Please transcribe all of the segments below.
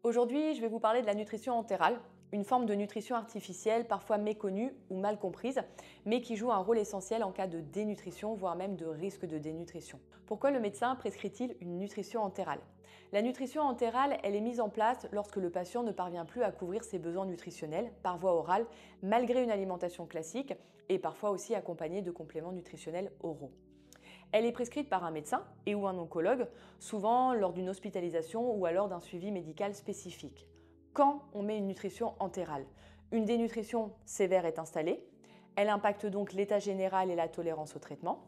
Aujourd'hui, je vais vous parler de la nutrition entérale, une forme de nutrition artificielle parfois méconnue ou mal comprise, mais qui joue un rôle essentiel en cas de dénutrition, voire même de risque de dénutrition. Pourquoi le médecin prescrit-il une nutrition entérale? La nutrition entérale, elle est mise en place lorsque le patient ne parvient plus à couvrir ses besoins nutritionnels par voie orale, malgré une alimentation classique, et parfois aussi accompagnée de compléments nutritionnels oraux. Elle est prescrite par un médecin et ou un oncologue, souvent lors d'une hospitalisation ou alors d'un suivi médical spécifique. Quand on met une nutrition entérale, une dénutrition sévère est installée, elle impacte donc l'état général et la tolérance au traitement.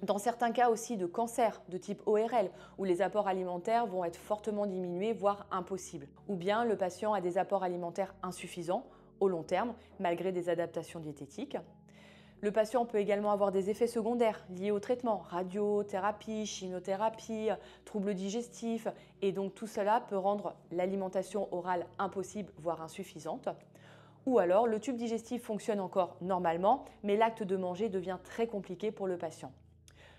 Dans certains cas aussi de cancer de type ORL, où les apports alimentaires vont être fortement diminués, voire impossibles. Ou bien le patient a des apports alimentaires insuffisants au long terme, malgré des adaptations diététiques. Le patient peut également avoir des effets secondaires liés au traitement, radiothérapie, chimiothérapie, troubles digestifs, et donc tout cela peut rendre l'alimentation orale impossible, voire insuffisante. Ou alors le tube digestif fonctionne encore normalement, mais l'acte de manger devient très compliqué pour le patient.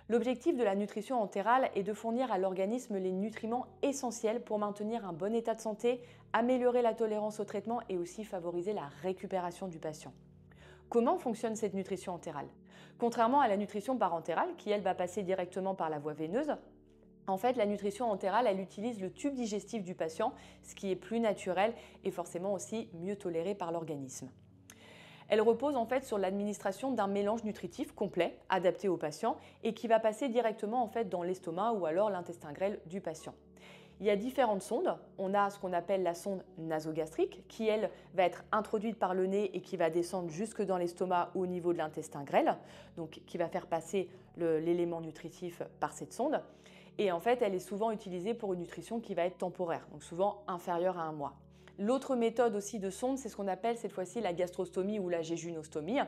L'objectif de la nutrition entérale est de fournir à l'organisme les nutriments essentiels pour maintenir un bon état de santé, améliorer la tolérance au traitement et aussi favoriser la récupération du patient. Comment fonctionne cette nutrition entérale? Contrairement à la nutrition parentérale, qui elle va passer directement par la voie veineuse, en fait, la nutrition entérale, elle utilise le tube digestif du patient, ce qui est plus naturel et forcément aussi mieux toléré par l'organisme. Elle repose en fait sur l'administration d'un mélange nutritif complet, adapté au patient et qui va passer directement en fait dans l'estomac ou alors l'intestin grêle du patient. Il y a différentes sondes. On a ce qu'on appelle la sonde nasogastrique qui, elle, va être introduite par le nez et qui va descendre jusque dans l'estomac ou au niveau de l'intestin grêle, donc qui va faire passer l'élément nutritif par cette sonde. Et en fait, elle est souvent utilisée pour une nutrition qui va être temporaire, donc souvent inférieure à un mois. L'autre méthode aussi de sonde, c'est ce qu'on appelle cette fois-ci la gastrostomie ou la jéjunostomie.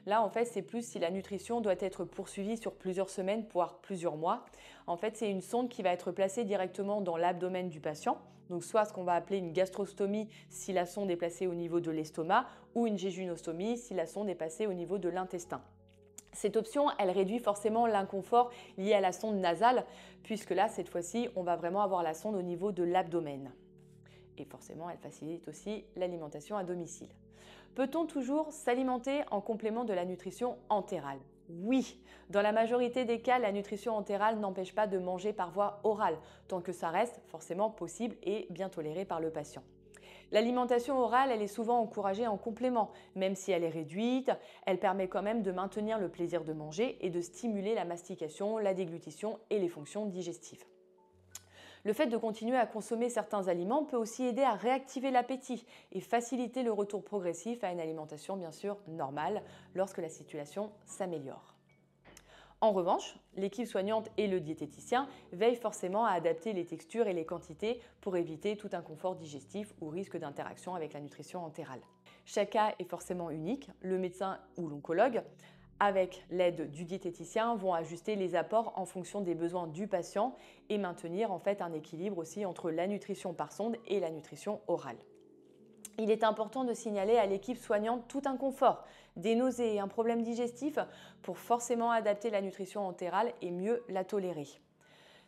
Là, en fait, c'est plus si la nutrition doit être poursuivie sur plusieurs semaines, voire plusieurs mois. En fait, c'est une sonde qui va être placée directement dans l'abdomen du patient. Donc, soit ce qu'on va appeler une gastrostomie si la sonde est placée au niveau de l'estomac, ou une jéjunostomie si la sonde est placée au niveau de l'intestin. Cette option, elle réduit forcément l'inconfort lié à la sonde nasale, puisque là, cette fois-ci, on va vraiment avoir la sonde au niveau de l'abdomen. Et forcément, elle facilite aussi l'alimentation à domicile. Peut-on toujours s'alimenter en complément de la nutrition entérale? Oui, dans la majorité des cas, la nutrition entérale n'empêche pas de manger par voie orale, tant que ça reste forcément possible et bien toléré par le patient. L'alimentation orale, elle est souvent encouragée en complément, même si elle est réduite, elle permet quand même de maintenir le plaisir de manger et de stimuler la mastication, la déglutition et les fonctions digestives. Le fait de continuer à consommer certains aliments peut aussi aider à réactiver l'appétit et faciliter le retour progressif à une alimentation bien sûr normale lorsque la situation s'améliore. En revanche, l'équipe soignante et le diététicien veillent forcément à adapter les textures et les quantités pour éviter tout inconfort digestif ou risque d'interaction avec la nutrition entérale. Chaque cas est forcément unique, le médecin ou l'oncologue avec l'aide du diététicien, vont ajuster les apports en fonction des besoins du patient et maintenir en fait un équilibre aussi entre la nutrition par sonde et la nutrition orale. Il est important de signaler à l'équipe soignante tout inconfort, des nausées et un problème digestif pour forcément adapter la nutrition entérale et mieux la tolérer.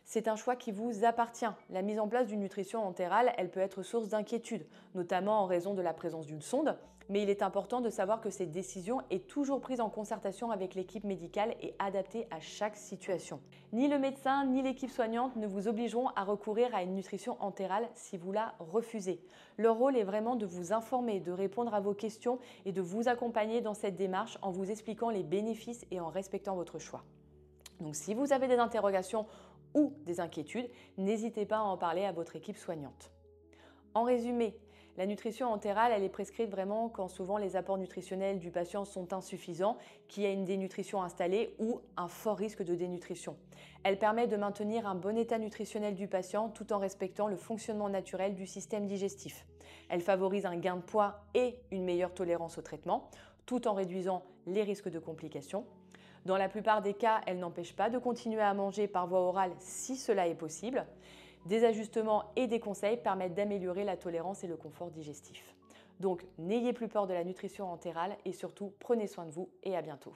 C'est un choix qui vous appartient. La mise en place d'une nutrition entérale, elle peut être source d'inquiétude, notamment en raison de la présence d'une sonde, mais il est important de savoir que cette décision est toujours prise en concertation avec l'équipe médicale et adaptée à chaque situation. Ni le médecin ni l'équipe soignante ne vous obligeront à recourir à une nutrition entérale si vous la refusez. Leur rôle est vraiment de vous informer, de répondre à vos questions et de vous accompagner dans cette démarche en vous expliquant les bénéfices et en respectant votre choix. Donc si vous avez des interrogations ou des inquiétudes, n'hésitez pas à en parler à votre équipe soignante. En résumé, la nutrition entérale, elle est prescrite vraiment quand souvent les apports nutritionnels du patient sont insuffisants, qu'il y a une dénutrition installée ou un fort risque de dénutrition. Elle permet de maintenir un bon état nutritionnel du patient tout en respectant le fonctionnement naturel du système digestif. Elle favorise un gain de poids et une meilleure tolérance au traitement, tout en réduisant les risques de complications. Dans la plupart des cas, elle n'empêche pas de continuer à manger par voie orale si cela est possible. Des ajustements et des conseils permettent d'améliorer la tolérance et le confort digestif. Donc, n'ayez plus peur de la nutrition entérale et surtout, prenez soin de vous et à bientôt.